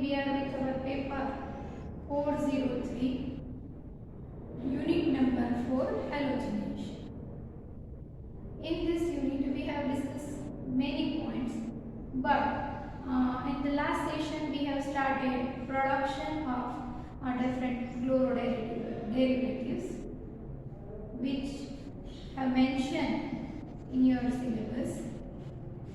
we are with our paper 403, unit number 4, halogenation. In this unit we have discussed many points, but in the last session we have started production of different chloroderivatives which have mentioned in your syllabus.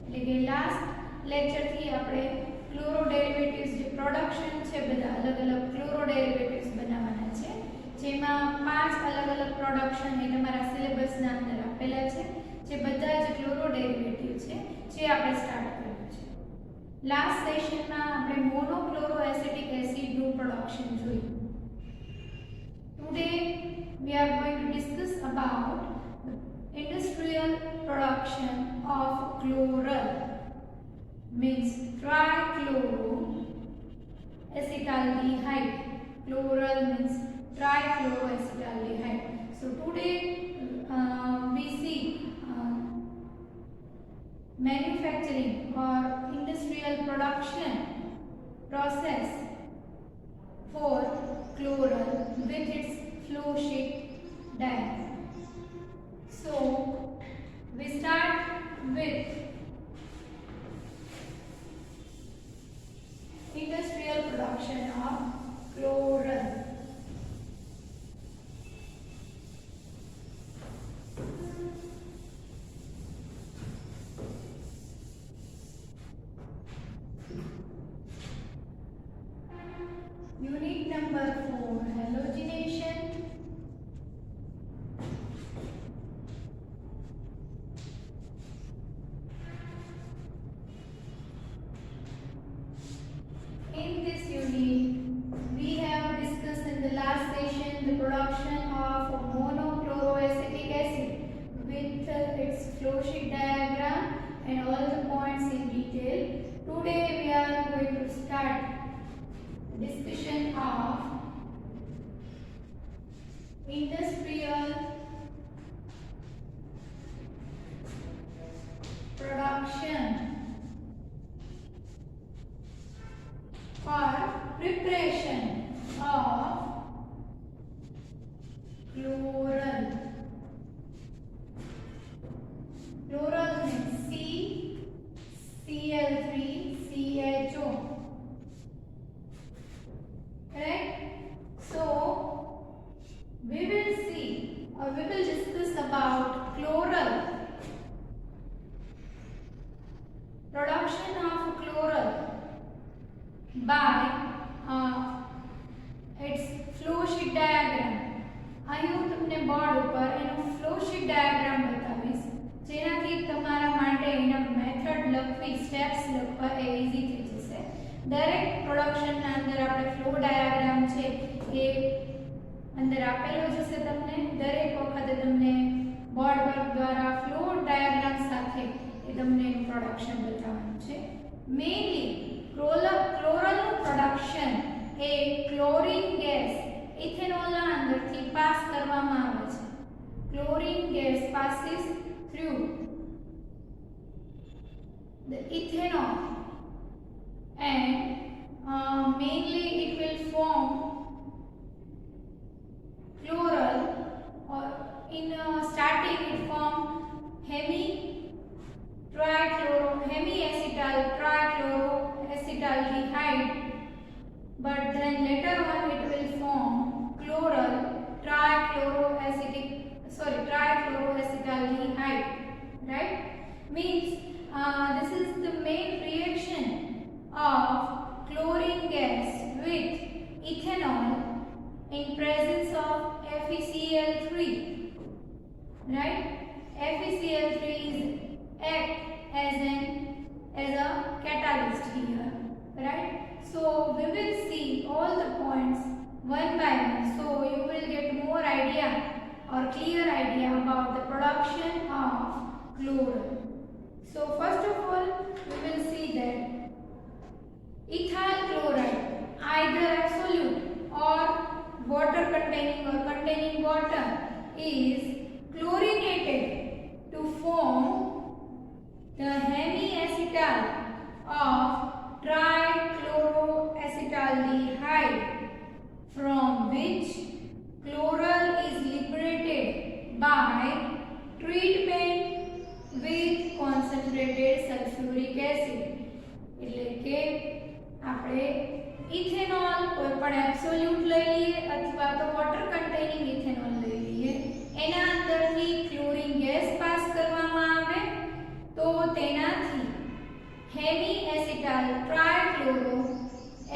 એટલે કે last lecture થી આપણે ક્લોરોડેરિવેટિવ્સ જે production છે બધા અલગ-અલગ ક્લોરોડેરિવેટિવ્સ બનાવવાના છે, જેમાં 5 અલગ-અલગ પ્રોડક્શન એ તમારા સિલેબસના અંદર આપેલા છે, જે બધા જ ક્લોરોડેરિવેટિવ છે જે આપણે સ્ટાર્ટ કર્યું છે. લાસ્ટ સેશનમાં આપણે મોનોક્લોરોએસિટિક એસિડનું પ્રોડક્શન જોયું. Today we are going to discuss about industrial production of chloral, means trichloroacetaldehyde. Chloral means trichloroacetaldehyde. So today we see manufacturing or industrial production process for chloral with its flow sheet diagram. So we start with industrial production of chloral. Unit number 4, halogenation. In this unit, we have discussed in the last session the production of monochloroacetic acid with its flow sheet diagram and all the points in detail. Today we are going to start discussion of industrial production for preparation of chloral. Chloral means CCl3CHO. Correct? So we will see or we will discuss about chloral, production of chloral by its flow sheet diagram. અહીં હું તમને board ઉપર એનો flow sheet diagram બતાવીશ, જેનાથી તમારા માટે એના મેથડ લખવી, સ્ટેપ્સ લખવા એ ઈઝી થઈ જશે. દરેક પ્રોડક્શનના અંદર આપણે ફ્લો ડાયાગ્રામ છે એ અંદર આપેલો જ હશે તમને. દરેક વખતે તમને બોર્ડ વર્ક દ્વારા ફ્લો ડાયાગ્રામ સાથે એ તમને એનું પ્રોડક્શન બતાવવાનું છે. મેઇનલી ક્લોરલનું પ્રોડક્શન એ ક્લોરીન ગેસ ઇથેનોલના અંદરથી પાસ કરવામાં આવે છે. Chlorine gas passes through the ethanol and mainly it will form chloral, or in starting it form hemiacetal trichloroacetaldehyde, but then later on it will form chloral trichloroacetaldehyde, right? Means this is the main reaction of chlorine gas with ethanol in presence of FeCl3, right? FeCl3 is act as a catalyst here, right? So we will see all the points one by one, so you will get more idea or clear idea about the production of chloral. So first of all we will see that ethyl chloride, either absolute or water containing or containing water, is chlorinated to form the hemiacetal of trichloroacetal by treatment with concentrated sulfuric acid. એટલે કે આપણે ethanol કોઈ પણ absolute લઈ લઈએ અથવા તો water containing ethanol લઈ લઈએ, એના અંદરથી ક્લોરીન ગેસ પાસ કરવામાં આવે તો તેનાથી હેમી એસિટાલ ટ્રાઇક્લોરો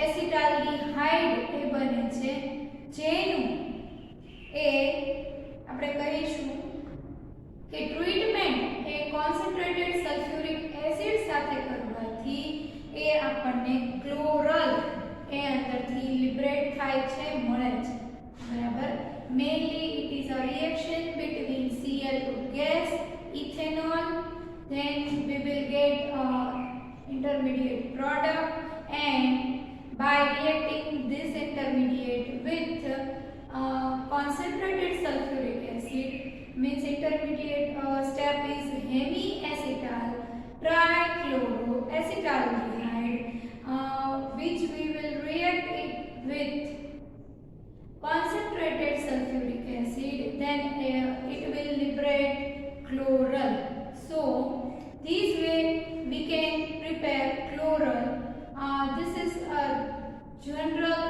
એસિટાલ્ડીહાઇડ એ બને છે, જેનું એ આપણે કહીશું કે ટ્રીટમેન્ટ એ કોન્સન્ટ્રેટેડ સલ્ફ્યુરિક એસિડ સાથે કરવાથી એ આપણને ક્લોરલ એ અંદરથી લિબરેટ થાય છે, મળે છે, બરાબર. Mainly it is a reaction between Cl2 gas, ethanol, then we will get intermediate product, and by reacting this intermediate with concentrated sulfuric acid, means intermediate step is hemiacetal trichloroacetaldehyde, which we will react it with concentrated sulfuric acid, then it will liberate chloral. So this way we can prepare chloral. This is a general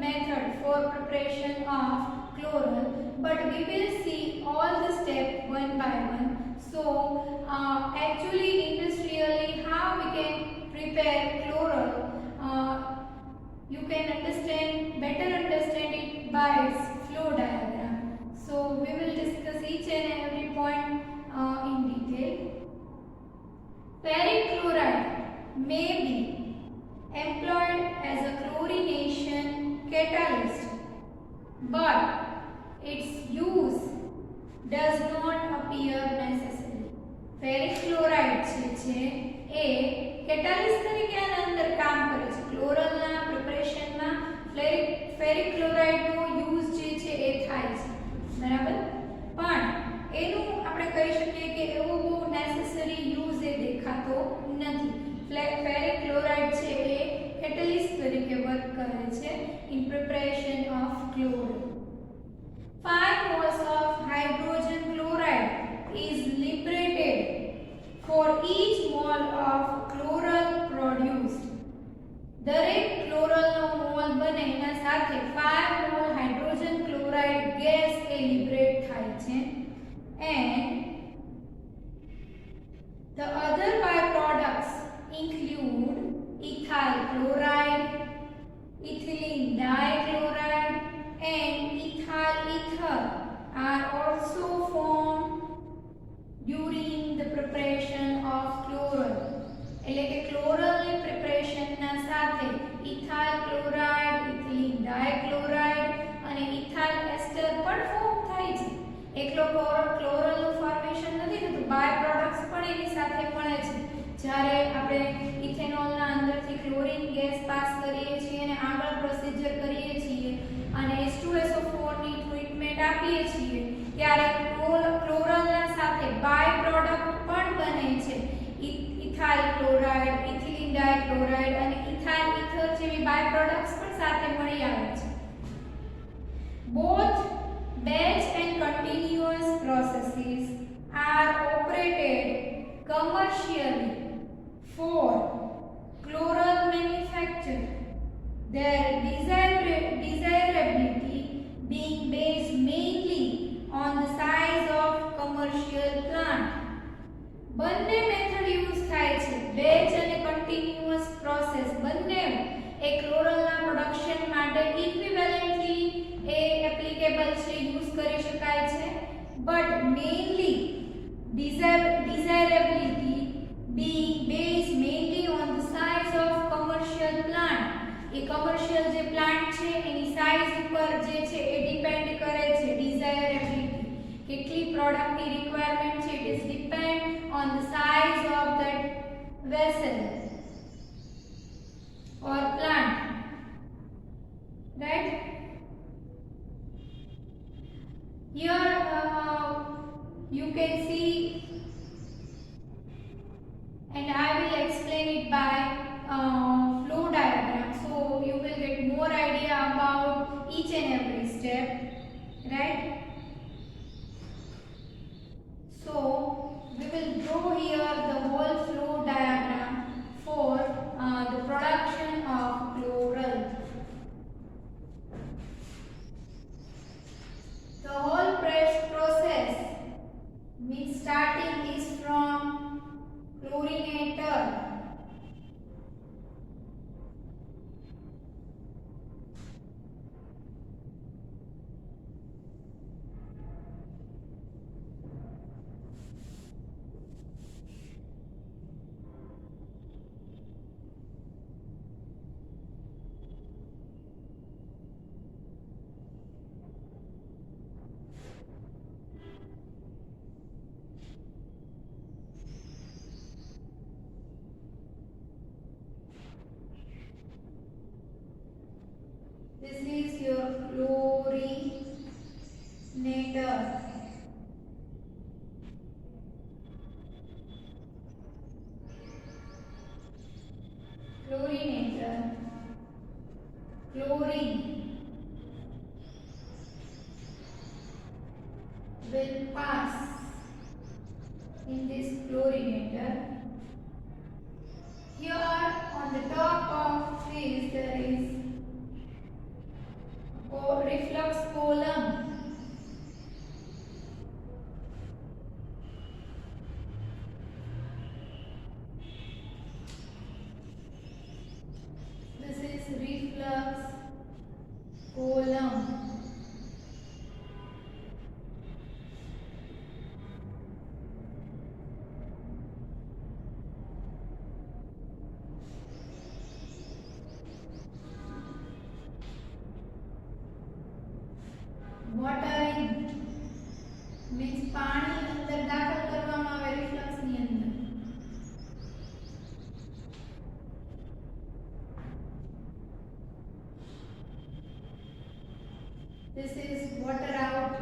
method for preparation of chloral, but we will see all the steps one by one. So actually industrially how we can prepare chloral, you can better understand it by its flow diagram. So we will discuss each and every point in detail. Ferric chloride may be employed as a chlorination catalyst, but its use does not appear necessary. Ferric chloride છે એ catalyst તરીકે આના અંદર કામ કરે છે. ક્લોરલના પ્રિપરેશનમાં ferric ક્લોરાઇડનો use જે છે એ થાય છે, બરાબર. પણ એનું આપણે કહી શકીએ કે એવો બહુ નેસેસરી યુઝ એ દેખાતો નથી. ફેરિક ક્લોરાઇડ છે એ કેટલિસ્ટ તરીકે વર્ક કરે છે in preparation of chloral. 5 moles of hydrogen chloride is liberated for each mole of chloral produced. દરેક ક્લોરલનો મોલ બને એના સાથે 5 મોલ હાઇડ્રોજન ક્લોરાઇડ ગેસ એ લિબરેટ થાય છે. And the other byproducts include ethyl chloride, ethylene dichloride, and ethyl ether are also formed during the preparation of chloral. એટલે કે ક્લોરલની પ્રિપરેશનના સાથે ethyl chloride, ethylene dichloride અને ethyl ester પણ form થાય છે. એકલો ક્લોરલનું ફોર્મેશન નથી થતું, બાય પ્રોડક્ટ્સ પણ એની સાથે મળે છે. જ્યારે આપણે ઇથેનોલના અંદરથી ક્લોરીન ગેસ પાસ કરીએ છીએ અને આગળ પ્રોસિજર કરીએ છીએ અને H2SO4 ની ટ્રીટમેન્ટ આપીએ છીએ, ત્યારે ક્લોરલના સાથે બાય પ્રોડક્ટ પણ બને છે. ઇથાઇલ ક્લોરાઇડ, ઇથિલિન ડાયક્લોરાઇડ અને ઇથાઇલ ઇથર જેવી બાય પ્રોડક્ટ્સ પણ સાથે મળી આવે છે. Both batch and continuous processes are operated commercially for chloral manufacture, their desirability being based mainly on the size of commercial plant. બંને મેથડ યુઝ થાય છે, બેચ અને કન્ટિન્યુઅસ પ્રોસેસ બંને એ ક્લોરલના પ્રોડક્શન માટે ઇક્વિવેલન્ટલી એ એપ્લિકેબલ છે, યુઝ કરી શકાય છે. But mainly desirability being based mainly on the size of commercial plant. A commercial જે પ્લાન્ટ છે એની સાઇઝ ઉપર જે છે એ ડિપેન્ડ કરે છે. desirability કેટલી પ્રોડક્ટની રિક્વાયરમેન્ટ છે, it is depend on the size of that vessel or plant, right? Here you can see, and I will explain it by flow diagram, so you will get more idea about each and every step, right? means starting is from chlorinator. This is your chlorinator. Chlorinator. Chlorine will pass in this chlorinator. Here on the top of this there is reflux column. This is reflux column. Watering means પાણી અંદર દાખલ કરવામાં આવે reflux ની અંદર. This is water out.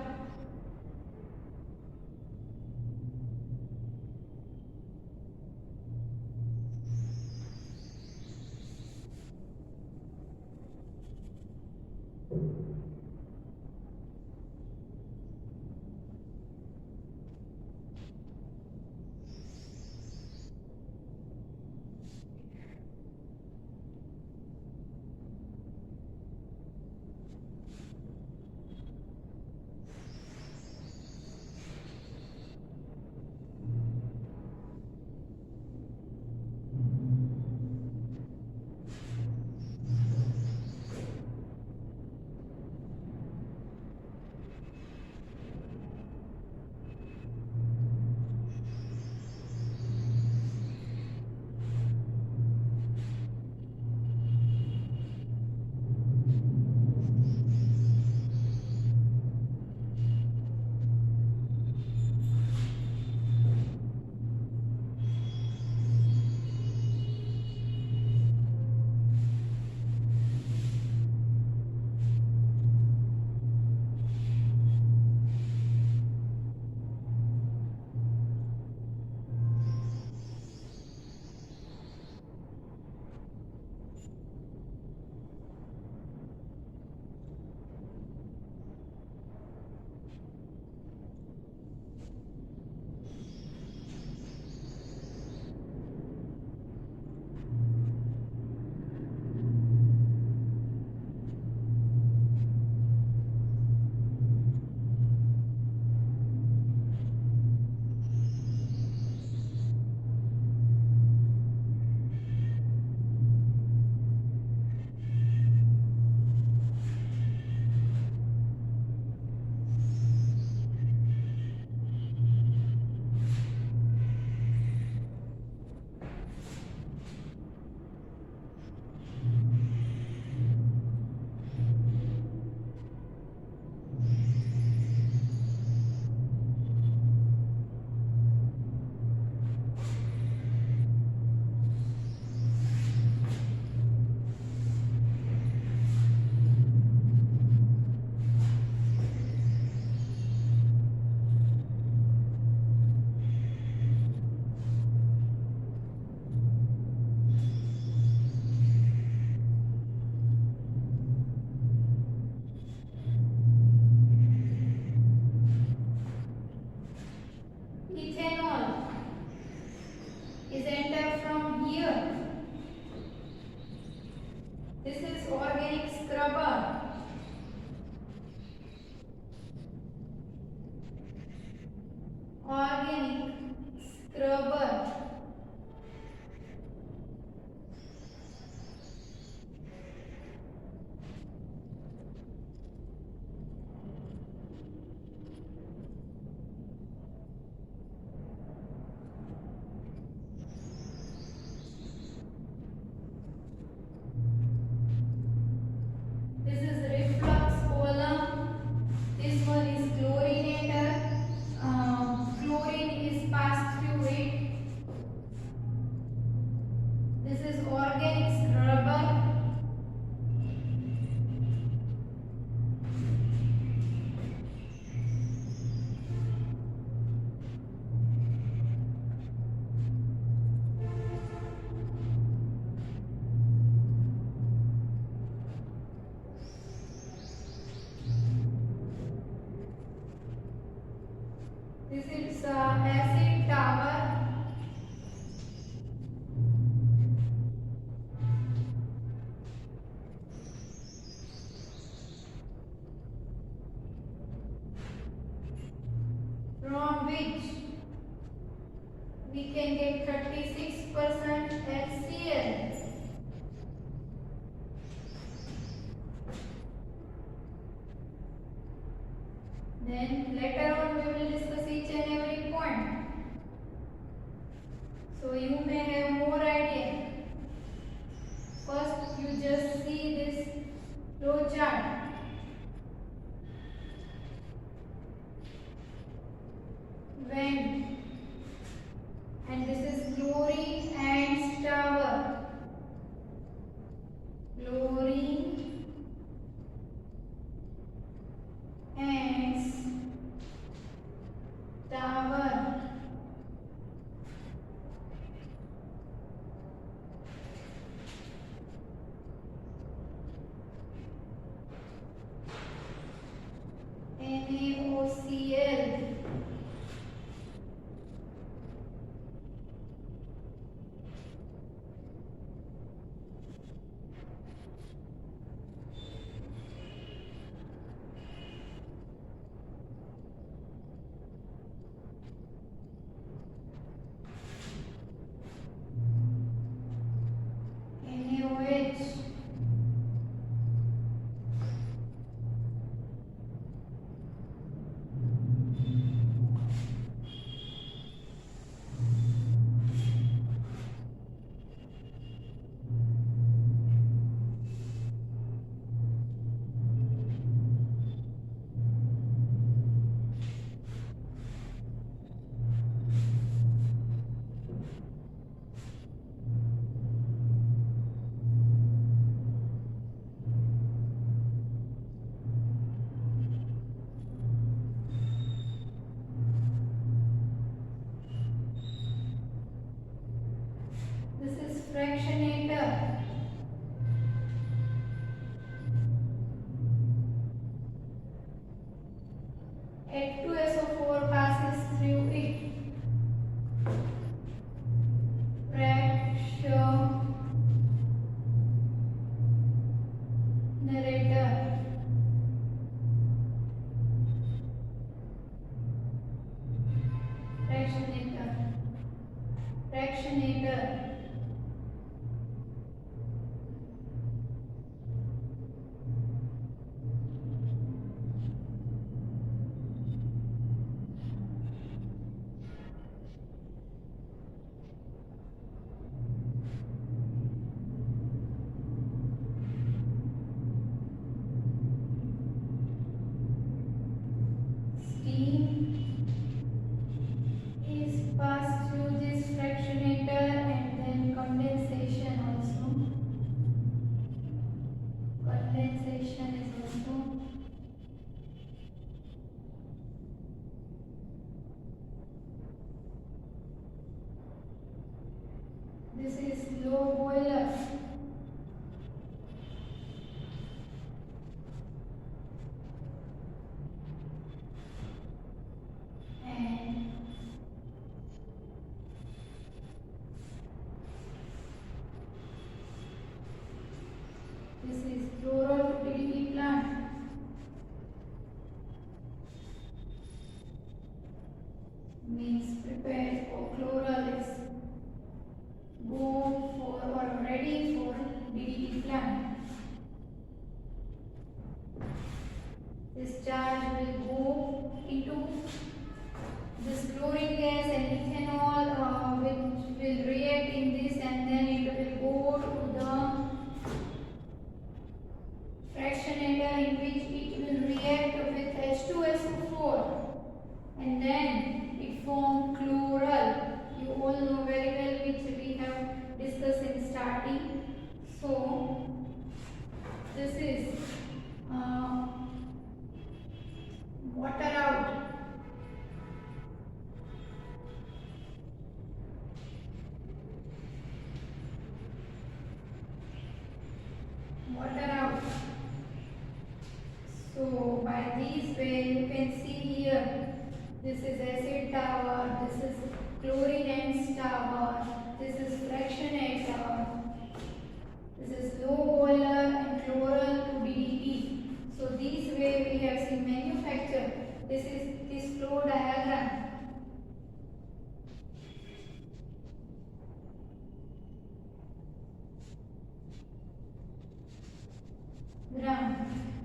organic scrubber. This is reflux column. This one is chlorinator. Chlorine is passed through it. This is organic scrubber. This is acid tower. From which we can get 36% HCl. Then later on we will discuss each and every point. So you may have more idea. First you just see this flow chart. When and this is chlorine and tower. Chlorine ants tower. NaOCl. NaOH. This is fractionator. H2SO4 passes through it. Fractionator. Fractionator. Steam is passed through this fractionator and form chloral. You all know very well, which we have discussed in starting. So this is water out. Water out. So by this way you can see here, this is acid tower, this is chlorine tower, this is fractionate tower, this is low boiler and chloral to DDT. So this way we have seen manufacture. This is this flow diagram.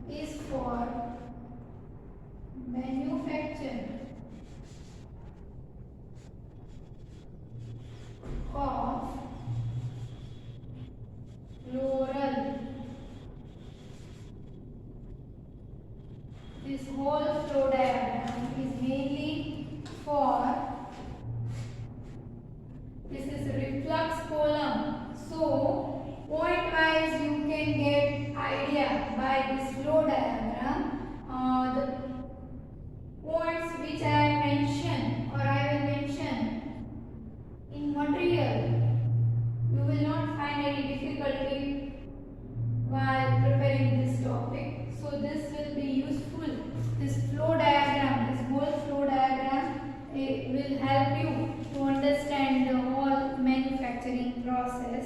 Is for manufacture of chloral. This whole flow diagram is mainly for, this is reflux column. So point wise you can get idea by this flow diagram. The points which I mentioned or I will mention in material, you will not find any difficulty while preparing this topic. So this will be useful. This flow diagram, this whole flow diagram, it will help you to understand the whole manufacturing process.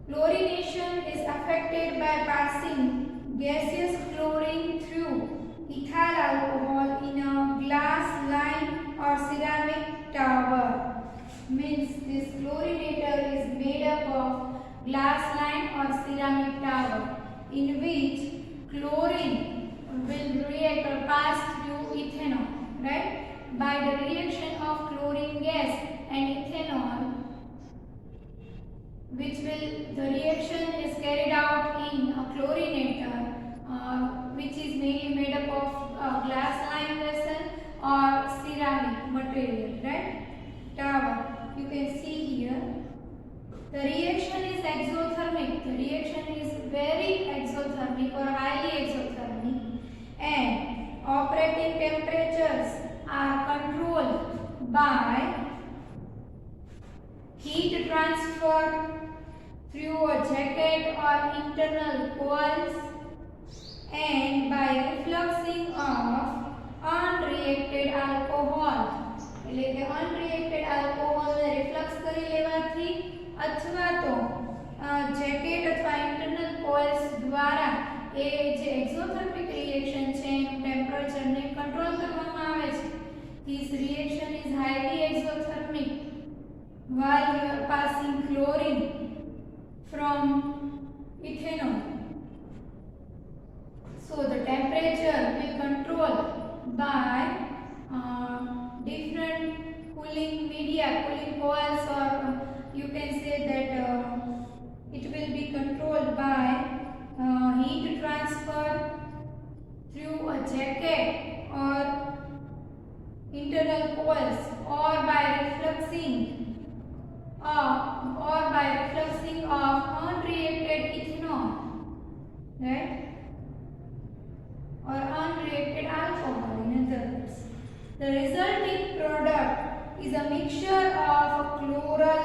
Chlorination is affected by passing gaseous chlorine through ethyl alcohol in a glass line or ceramic tower. Means this chlorinator is made up of glass line or ceramic tower in which chlorine will react or pass through ethanol, right? By the reaction of chlorine gas and ethanol, which will, the reaction is carried out in a chlorinator, which is mainly made up of glass line vessel or ceramic material, right? Tower. You can see here. The reaction is exothermic. The reaction is very exothermic or highly exothermic, and operating temperatures are controlled by heat transfer through a jacket or internal coils and by refluxing of unreacted alcohol. એટલે કે unreacted alcohol ને reflux કરી લેવાથી અથવા તો jacket અથવા internal coils દ્વારા એ જે એક્ઝોથર્મિક રિએક્શન છે એનું ટેમ્પરેચર ને કંટ્રોલ કરવામાં આવે છે. This reaction is highly exothermic while you are passing chlorine from ethanol. So the temperature will control by different cooling media, cooling coils, or you can say that it will be controlled by heat transfer through a jacket or internal coils, or by refluxing of unreacted ethanol, right? Or unreacted alcohol, in other words. The resulting product is a mixture of chloral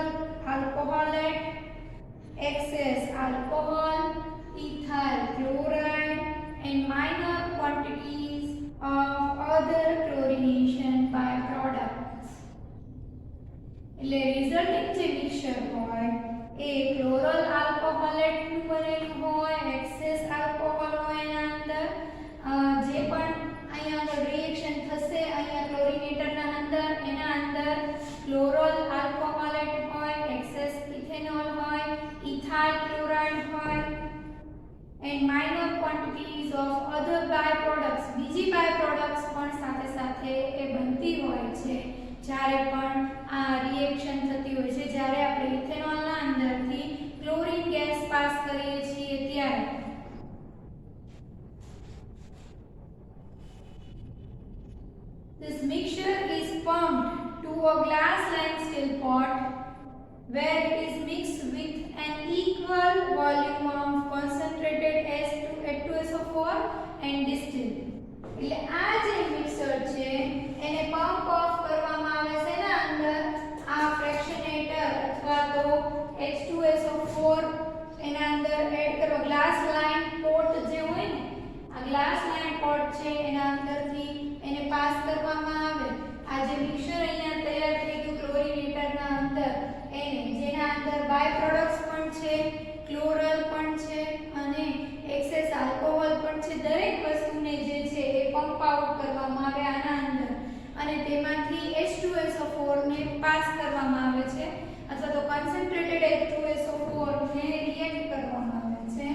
alcoholate, excess alcohol, ethyl chloride, and minor quantities of other chlorination byproducts. એટલે resulting જે mixture હોય એ chloral alcoholate નું બનેલું હોય, excess alcohol હોય એના અંદર, જે પણ અહીંયા આગળ રિએક્શન થશે અહીંયા ક્લોરિનેટરના અંદર, એના અંદર ક્લોરલ આલ્કોહોલેટ હોય, એક્સેસ ઇથેનોલ હોય, ઇથાઇલ ક્લોરાઇડ હોય, and minor quantities of other byproducts. બીજી byproducts પણ સાથે સાથે એ બનતી હોય છે જ્યારે પણ આ રિએક્શન થતી હોય છે, જ્યારે આપણે ઇથેનોલના અંદરથી ક્લોરીન ગેસ પાસ કરીએ છીએ ત્યારે. This mixture is pumped to a glass-lined steel pot where it is mixed with an equal volume of concentrated H2SO4 and distilled. એટલે આ જે મિક્સર છે એને પંપ ઓફ કરવામાં આવે છે ને અંદર આ ફ્રેક્શનેટર અથવા તો H2SO4 એના અંદર એડ કરવા ગ્લાસ લાઇન પોટ જે હોય ને આ ગ્લાસ લાઇન પોટ છે એના અંદરથી એને પાસ કરવામાં આવે આ જે મિક્સર અહીંયા તૈયાર થઈ ગયું ક્લોરીનેટરના અંદર એને જેના અંદર બાય પ્રોડક્ટ્સ પણ છે ક્લોરલ પણ છે અને એક્સેસ આલ્કોહોલ પણ છે દરેક વસ્તુને જે છે એ પંપ આઉટ કરવામાં આવે આના અંદર અને તેમાંથી H2SO4 ને પાસ કરવામાં આવે છે અથવા તો કન્સન્ટ્રેટેડ H2SO4 ને રિએક્ટ કરવામાં આવે છે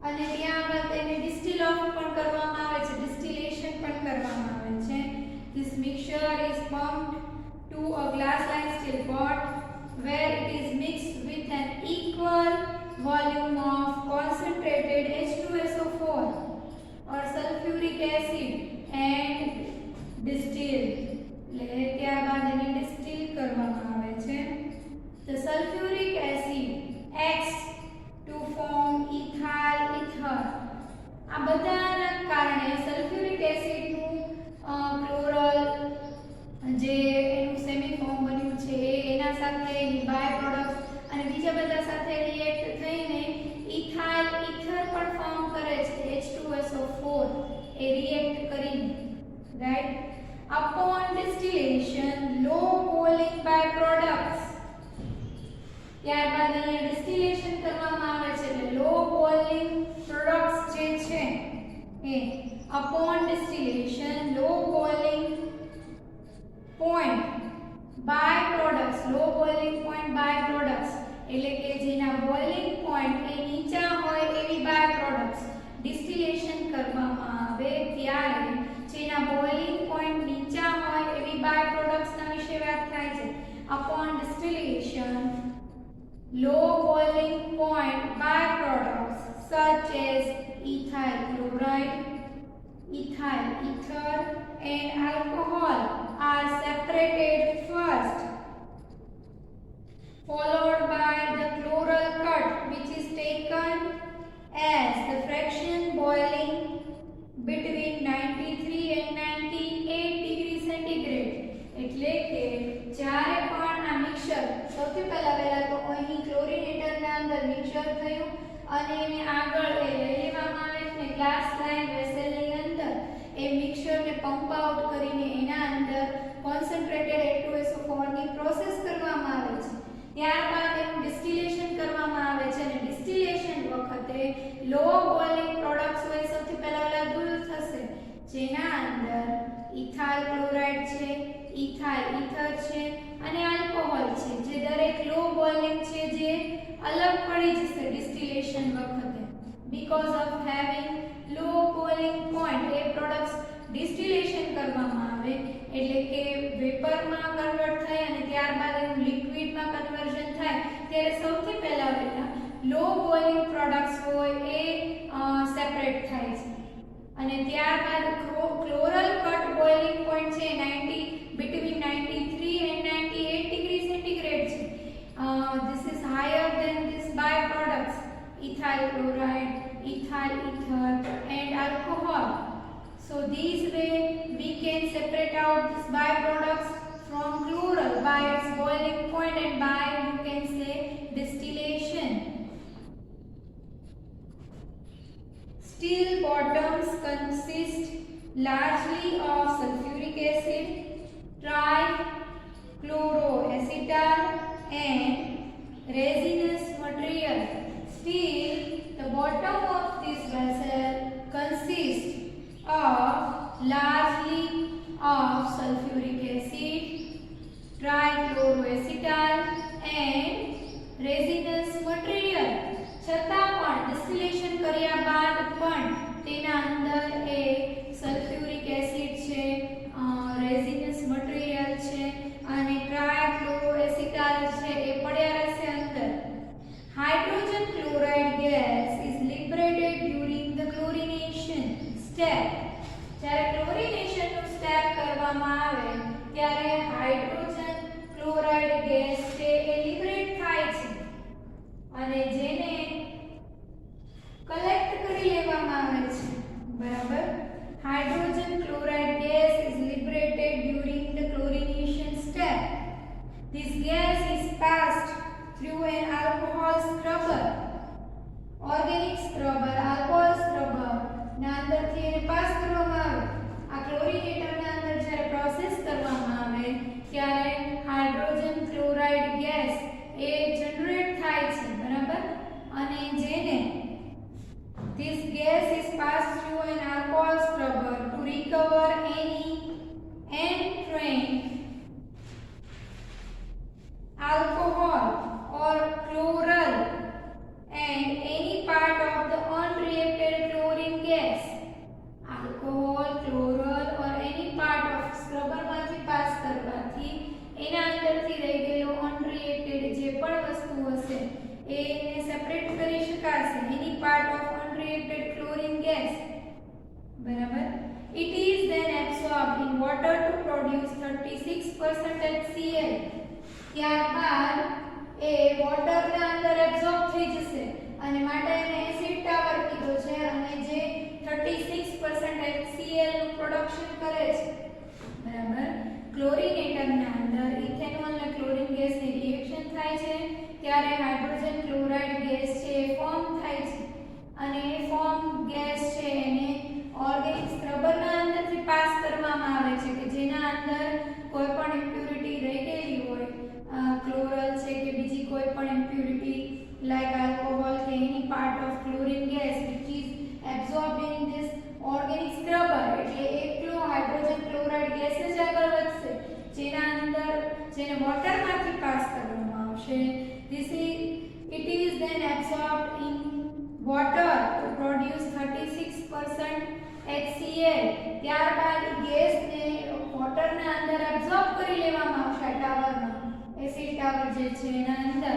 અને ત્યાં આગળ તેને ડિસ્ટિલ ઓફ પણ કરવામાં આવે છે ડિસ્ટિલેશન પણ કરવામાં આવે છે This mixture is pumped to a glass-lined steel pot where it is mixed with an equal volume of concentrated H2SO4 or sulfuric acid and distilled. એટલે ત્યારબાદ એને ડિસ્ટિલ કરવામાં આવે છે The sulfuric acid acts to form ethyl ether. આ બધાના કારણે sulphuric એસિડનું ક્લોરલ જે એનું સેમી ફોર્મ બન્યું છે એના સાથે એની બાય પ્રોડક્ટ્સ અને બીજા બધા સાથે રિએક્ટ થઈને ઇથાઇલ ઇથર પણ ફોર્મ કરે છે H2SO4 એ રિએક્ટ કરીને right upon distillation low boiling by products ત્યારબાદ અહીંયા ડિસ્ટિલેશન કરવામાં આવે છે એટલે લો બોઇલિંગ પ્રોડક્ટ્સ જે છે એ upon distillation low boiling point by products low boiling point by products એટલે કે જેના બોઇલિંગ પોઈન્ટ એ નીચા હોય એવી બાય પ્રોડક્ટ્સ ડિસ્ટિલેશન કરવામાં આવે ત્યારે જેના બોઇલિંગ પોઈન્ટ નીચા હોય એવી બાય પ્રોડક્ટ્સના વિશે વાત થાય છે upon distillation low boiling point byproducts such as ethyl chloride, ethyl ether and alcohol are separated first, followed by the chloral cut which is taken as the fraction boiling between 93 and 98 degrees centigrade. એટલે કે જ્યારે પણ આ mixer સૌથી પહેલા તો અહીં ક્લોરીનેટરના અંદર મિક્સર થયું અને એને આગળ એ લઈ લેવામાં આવે છે ગ્લાસ લાઇન વેસલની અંદર એ મિક્સરને પંપ આઉટ કરીને એના અંદર કોન્સન્ટ્રેટેડ H2SO4 ની પ્રોસેસ કરવામાં આવે છે ત્યારબાદ એનું ડિસ્ટિલેશન કરવામાં આવે છે અને ડિસ્ટિલેશન વખતે લો બોઇલિંગ પ્રોડક્ટ્સ હોય સૌથી પહેલા દૂર થશે જેના અંદર ઇથાઇલ ક્લોરાઇડ છે ઇથાઇલ ઇથર છે અને આલ્કોહોલ છે જે દરેક લો બોઇલિંગ છે જે અલગ પડી જશે ડિસ્ટિલેશન વખતે because of having low boiling point A products distillation કરવામાં આવે એટલે કે વેપરમાં કન્વર્ટ થાય અને ત્યારબાદ એનું લિક્વિડમાં કન્વર્ઝન થાય ત્યારે સૌથી પહેલા લો બોઇલિંગ પ્રોડક્ટ્સ હોય એ સેપરેટ થાય છે અને ત્યારબાદ ક્લોરલ કટ બોઇલિંગ પોઈન્ટ છે 90 between 93 and 98 degrees centigrade છે this is higher than this byproducts ethyl chloride ethyl ether and alcohol so this way we can separate out this byproducts from chloral by its boiling point and by you can say distillation. Steel bottoms consist largely of sulfuric acid, trichloroacetal and resinous material. Steel, the bottom of this vessel consists of largely of sulfuric acid, trichloroacetal and resinous material. છતાં પણ distillation કર્યા બાદ પણ તેના અંદર એ sulphuric acid છે રેઝિનસ material છે અને ટ્રાયક્લોરોએસિટાલ છે એ પડ્યા રહેશે અંદર hydrogen chloride gas is liberated during the chlorination step જ્યારે ક્લોરિનેશનનું સ્ટેપ કરવામાં કરવામાં આવે ત્યારે હાઇડ્રોજન ક્લોરાઇડ ગેસ છે એ લિબરેટ થાય છે અને જેને કલેક્ટ કરી લેવામાં આવે છે. બરાબર. Hydrogen chloride gas is liberated during the chlorination step. This gas is passed through an alcohol scrubber, organic scrubber, alcohol scrubber ના અંદરથી એને પાસ કરવામાં આવે. આ ક્લોરિનેટરના અંદર જ્યારે પ્રોસેસ કરવામાં આવે ત્યારે હાઇડ્રોજન ક્લોરાઇડ ગેસ એ જનરેટ થાય છે. બરાબર. અને જેને this gas is passed through an alcohol scrubber to recover any entrained alcohol or chloral and any part of the unreacted chlorine gas. Alcohol, chloral or any part of scrubber માંથી pass કરવાથી એના અંદરથી રહી ગયેલો unreacted જે પણ વસ્તુ હશે એને સેપરેટ કરી શકાશે. any part of unreacted chlorine gas. બરાબર. It is then absorbed in water to produce 36% HCl. ત્યારબાદ એ વોટરના અંદર એબ્સોર્બ થઈ જશે અને માટે એને એસિડ ટાવર કીધો છે અને જે 36% HCl નું પ્રોડક્શન કરે છે. બરાબર. ક્લોરિનેટરના અંદર ઇથેનોલ અને ક્લોરીન ગેસની રિએક્શન થાય છે ત્યારે હાઇડ્રોજન ક્લોરાઇડ ગેસ છે એ ફોર્મ થાય છે અને એ ફોર્મ ગેસ છે એને ઓર્ગેનિક સ્ક્રબરના અંદરથી પાસ કરવામાં આવે છે કે જેના અંદર કોઈ પણ ઇમ્પ્યુરિટી રહી ગયેલી હોય, ક્લોરલ છે કે બીજી કોઈ પણ ઇમ્પ્યુરિટી like alcohol કે any part of chlorine gas which is absorbed in this organic scrubber. એટલે એકલો હાઇડ્રોજન ક્લોરાઇડ ગેસ જ આગળ વધશે જેના અંદર જેને વોટરમાંથી પાસ કરવામાં આવશે. It is then absorbed in water to produce 36% HCl. ત્યારબાદ ગેસને વોટરના અંદર એબ્સોર્બ કરી લેવામાં આવશે ટાવરમાં. એસિડ ટાવર જે છે એના અંદર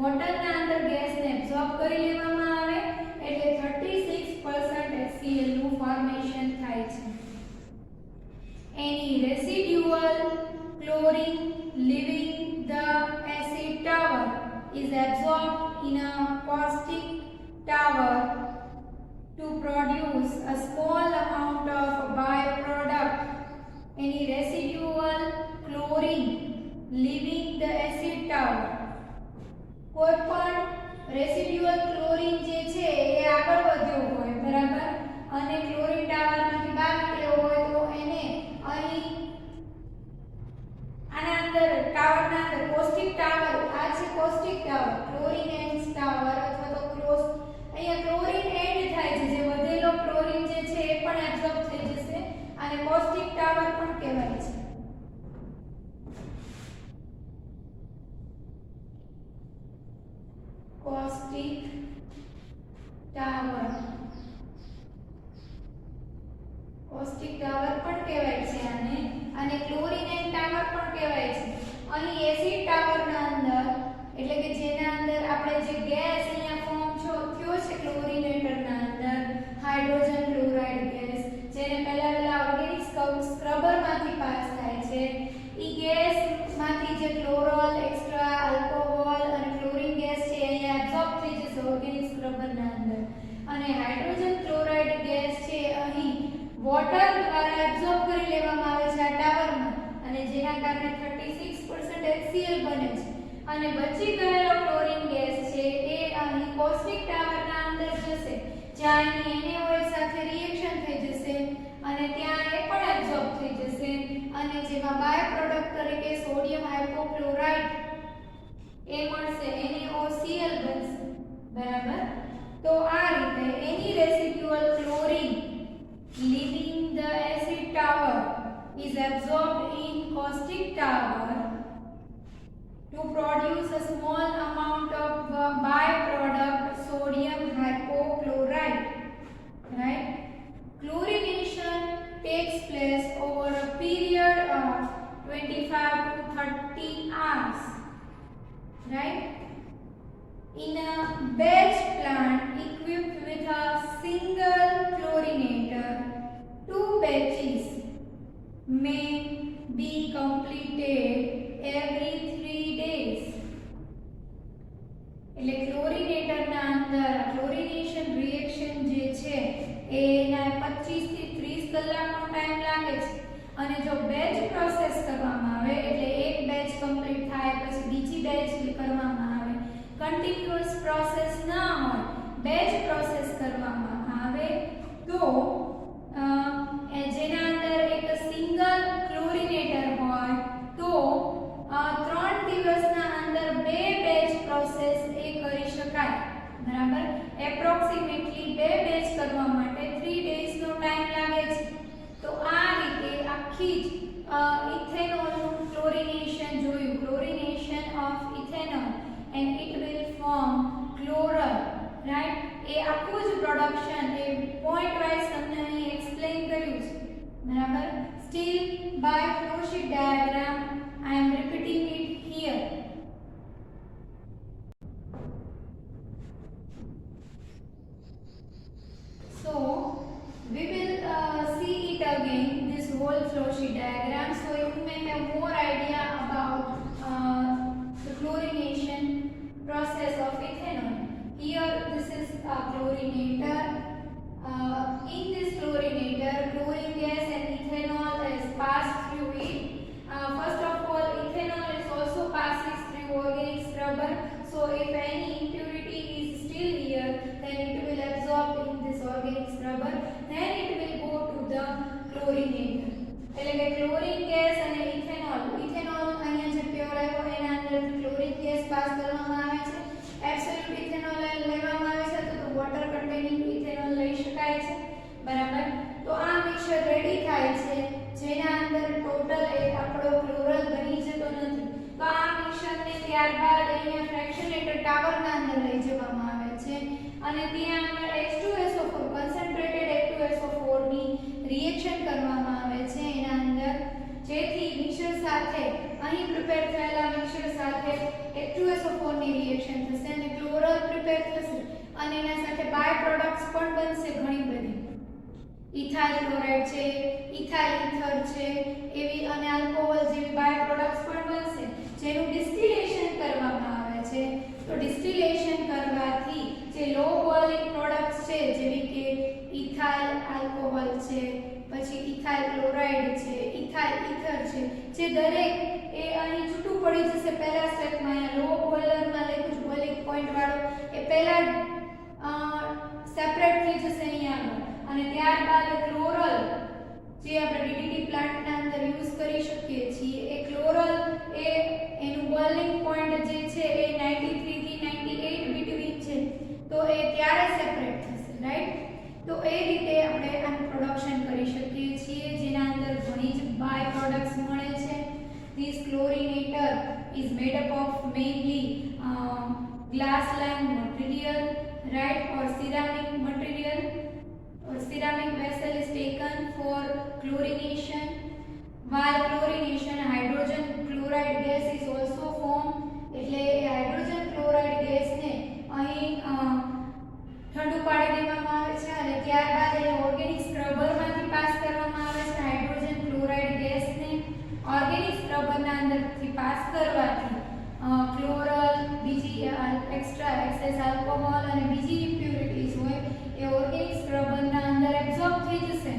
વોટરના અંદર ગેસને એબ્સોર્બ કરી લેવામાં આવે એટલે 36% HCl નું ફોર્મેશન થાય છે. Any residual chlorine leaving the acid tower is absorbed in a caustic tower to produce a small amount of byproduct. Any residual chlorine leaving the acid tower. કોઈ પણ રેસિડ્યુઅલ ક્લોરીન જે છે એ આગળ વધ્યો હોય. બરાબર. અને ક્લોરીન ટાવરમાંથી બહાર નીકળ્યો હોય તો એને અહીં આના અંદર ટાવરના અંદર કોસ્ટિક ટાવર, આ છે caustic tower, chlorine and tower અથવા તો ક્લોસ. અહીંયા ક્લોરીન એન્ડ થાય છે, જે વધેલો ક્લોરીન જે છે એ પણ એબ્સોર્બ થઈ જશે અને કોસ્ટિક ટાવર પણ કહેવાય છે. caustic tower. caustic tower પણ કહેવાય છે આને અને ક્લોરીનેટ ટાવર પણ કહેવાય છે. અહીં એસિડ ટાવરના અંદર એટલે કે જેના અંદર આપણે જે ગેસ અહીંયા ફોર્મ થયો છે ક્લોરીનેટરના અંદર હાઇડ્રોજન ક્લોરાઇડ ગેસ જેને પહેલા ઓર્ગેનિક સ્ક્રબરમાંથી પાસ થાય છે. ઈ ગેસમાંથી જે ક્લોરોલ, એક્સ્ટ્રા આલ્કોહોલ અને ક્લોરીન ગેસ છે અહીંયા એબ્સોર્બ થઈ જશે ઓર્ગેનિક સ્ક્રબરના અંદર અને હાઇડ્રોજન ક્લોરાઇડ ગેસ છે અહીં વોટર દ્વારા એબ્સોર્બ કરી લેવામાં આવે છે આ ટાવરમાં અને જેના કારણે 36% HCl બને છે અને બચી ગયેલો ક્લોરીન ગેસ છે એ અહીં કોસ્ટિક ટાવરના અંદર જશે જ્યાં એની NaOH સાથે રિએક્શન થઈ જશે અને ત્યાં એ પણ એબ્સોર્બ થઈ જશે અને જેમાં બાય પ્રોડક્ટ તરીકે સોડિયમ હાઇપોક્લોરાઇટ એ મળશે, NaOCl બનશે. બરાબર. તો આ રીતે એની residual chlorine leaving the acid tower is absorbed in caustic tower to produce a small amount of byproduct sodium hypochlorite. Right? Chlorination takes place over a period of 25 to 30 hours. Right? In a batch plant equipped with a single chlorinator, two batches may be completed every 3 days. એટલે ક્લોરીનેટરના અંદર chlorination reaction જે છે એના 25 થી 30 કલાકનો time લાગે છે અને જો બેચ પ્રોસેસ કરવામાં આવે એટલે એક બેચ કમ્પ્લીટ થાય પછી બીજી બેચ કરવામાં આવે કન્ટિન્યુઅસ પ્રોસેસ ના હોય બેચ પ્રોસેસ કરવામાં આવે તો જેના અંદર એક સિંગલ ક્લોરિનેટર હોય તો 3 દિવસના અંદર બે બેચ પ્રોસેસ એ કરી શકાય બરાબર એપ્રોક્સિમેટલી બે બેચ કરવા માટે 3 ડેઝ નો ટાઈમ લાગે છે તો આ રીતે આખી જ ઇથેનોલનું ક્લોરિનેશન જોયું chlorination of ethanol and it will form chloral right એ આખું જ પ્રોડક્શન એ પોઈન્ટ વાઇઝ તમને અહીં એક્સપ્લેન કર્યું છે બરાબર still by flowsheet diagram I am repeating it here. So we will see it again this whole flow sheet diagram so you may have more idea about the chlorination process of ethanol. Here this is a chlorinator. In this chlorinator chlorine gas and ethanol is passed through it. First of all ethanol is also passes through organic scrubber so if any impurity is still here then it will absorb in this organic scrubber then it will go to the chlorinator એટલે કે chlorine gas અને ethanol અહીંયા જે pure આવ્યો એના અંદરથી chlorine gas pass કરવામાં આવે છે એબ્સોલ્યુટ ઇથેનોલ લેવામાં આવે છે તો વોટર કન્ટેનિંગ ઇથેનોલ લઈ શકાય છે બરાબર તો આ મિક્સચર રેડી થાય છે જેના અંદર ટોટલ એક આપણો ક્લોરલ બની જતો નથી તો આ મિક્સચરને ત્યારબાદ અહીંયા ફ્રેક્શનેટર ટાવરના અંદર લઈ જવામાં આવે છે અને ત્યાં અંદર H2SO4 કન્સન્ટ્રેટેડ H2SO4 ની રિએક્શન કરવામાં આવે છે એના અંદર જેથી મિક્સચર સાથે અહીં પ્રિપેર થયેલા મિક્સચર સાથે H2SO4 ની રિએક્શન થશે અને ક્લોરલ પ્રિપેર થશે અને એના સાથે બાય પ્રોડક્ટ્સ પણ બનશે ઘણી બધી ઇથાઇલ ક્લોરાઇડ છે ઇથાઇલ ઇથર છે એવી અને આલ્કોહોલ જેવી બાય પ્રોડક્ટ્સ પણ બનશે જેનું ડિસ્ટિલેશન કરવામાં આવે છે તો ડિસ્ટિલેશન કરવાથી જે લો બોઇલિંગ પ્રોડક્ટ્સ છે જેવી કે ઇથાઇલ આલ્કોહોલ છે પછી ઇથાઇલ ક્લોરાઇડ છે ઇથાઇલ ઇથર છે જે દરેક એ અહીં છૂટું પડી જશે પહેલા સ્ટેપમાં અહીંયા લો બોઇલરમાં લખ્યું છે બોઇલિંગ પોઈન્ટ વાળો એ પહેલા સેપરેટ થઈ જશે અહીંયા આગળ અને ત્યારબાદ ક્લોરલ જે આપણે ડીડીટી પ્લાન્ટના અંદર યુઝ કરી શકીએ છીએ એ ક્લોરલ એ એનું બોઇલિંગ પોઈન્ટ જે છે એ 93 થી 98 બિટવીન છે તો એ ત્યારે સેપરેટ થશે રાઈટ તો એ રીતે આપણે આનું પ્રોડક્શન કરી શકીએ છીએ જેના અંદર ઘણી જ બાય પ્રોડક્ટ્સ મળે છે This chlorinator is made up of mainly glass lined material right or ceramic material or ceramic vessel is taken for chlorination while chlorination hydrogen chloride gas is also formed એટલે hydrogen chloride ગેસને અહીં ઠંડુ પાડી દેવામાં આવે છે અને ત્યારબાદ એને ઓર્ગેનિક સ્ક્રબરમાંથી પાસ કરવામાં આવે છે હાઇડ્રોજન ક્લોરાઇડ ગેસને ઓર્ગેનિક સ્ક્રબરના અંદરથી પાસ કરવાથી ક્લોરલ બીજી એક્સ્ટ્રા એક્સેસ આલ્કોહોલ અને બીજી ઇમ્પ્યુરિટીઝ હોય એ ઓર્ગેનિક સ્ક્રબરના અંદર એબ્સોર્બ થઈ જશે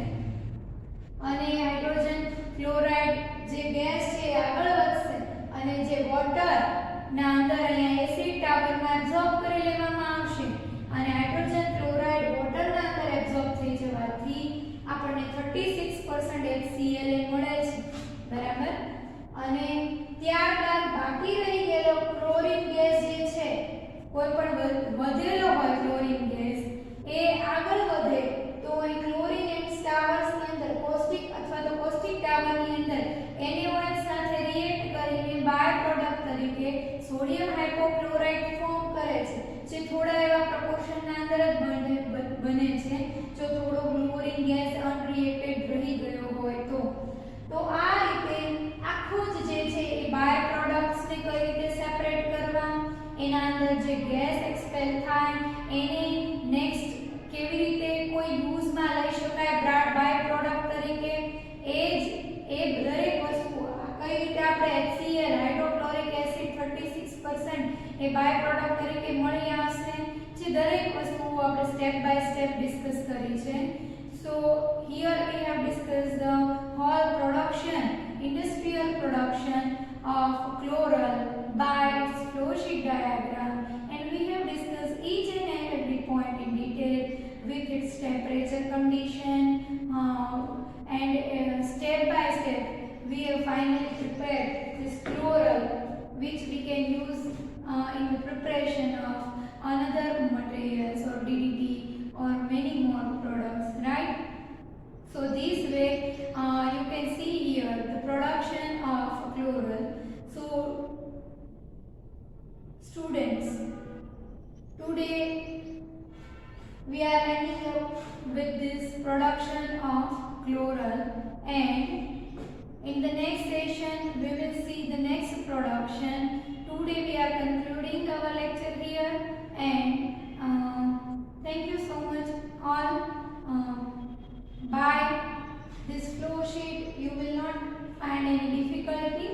અને હાઇડ્રોજન ક્લોરાઇડ જે ગેસ છે એ આગળ વધશે અને જે વોટરના અંદર અહીંયા એસિડ ટાવરમાં એબ્સોર્બ કરી લેવામાં આવશે અને હાઇડ્રોજન ક્લોરાઇડ વોટરના અંદર એબ્સોર્બ થઈ જવાથી આપણને 36% HCl મળે છે બરાબર અને ત્યારબાદ બાકી રહી ગયેલો ક્લોરીન ગેસ જે છે કોઈ પણ વધેલો હોય ક્લોરીન ગેસ એ આગળ વધે તો અહીં ક્લોરીન એન્ડ ટાવર્સની અંદર કોસ્ટિક અથવા તો કોસ્ટિક ટાવરની અંદર NaOH સાથે રિએક્ટ કરીને બાય પ્રોડક્ટ તરીકે સોડિયમ હાઇપોક્લોરાઇટ ફોર્મ કરે છે જે થોડા એવા પ્રોપોર્શનના અંદર જ બને છે જો થોડો ક્લોરીન ગેસ અનરિએક્ટેડ રહી ગયો હોય તો આ રીતે આખું જ જે છે એ બાય પ્રોડક્ટ્સને કઈ રીતે સેપરેટ કરવા એના અંદર જે ગેસ એક્સપેલ થાય એને નેક્સ્ટ કેવી રીતે કોઈ યુઝમાં લઈ શકાય બાય પ્રોડક્ટ તરીકે એ દરેક વસ્તુ બાય પ્રોડક્ટ તરીકે મળી આવશે, જે દરેક વસ્તુઓ આપણે સ્ટેપ બાય સ્ટેપ ડિસ્કસ કરી છે. So here we have discussed the whole production, industrial production of chloral by its flow sheet diagram, and we have discussed each and every point in detail with its temperature condition, and step by step we have finally prepared this chloral which we can use in the preparation of another materials or DDT or many more products, right? So this way you can see here the production of chloral. So students, today we are ending up with this production of chloral, and in the next session we will see the next production. Today we are concluding our lecture here, and thank you so much all. By this flow sheet you will not find any difficulty.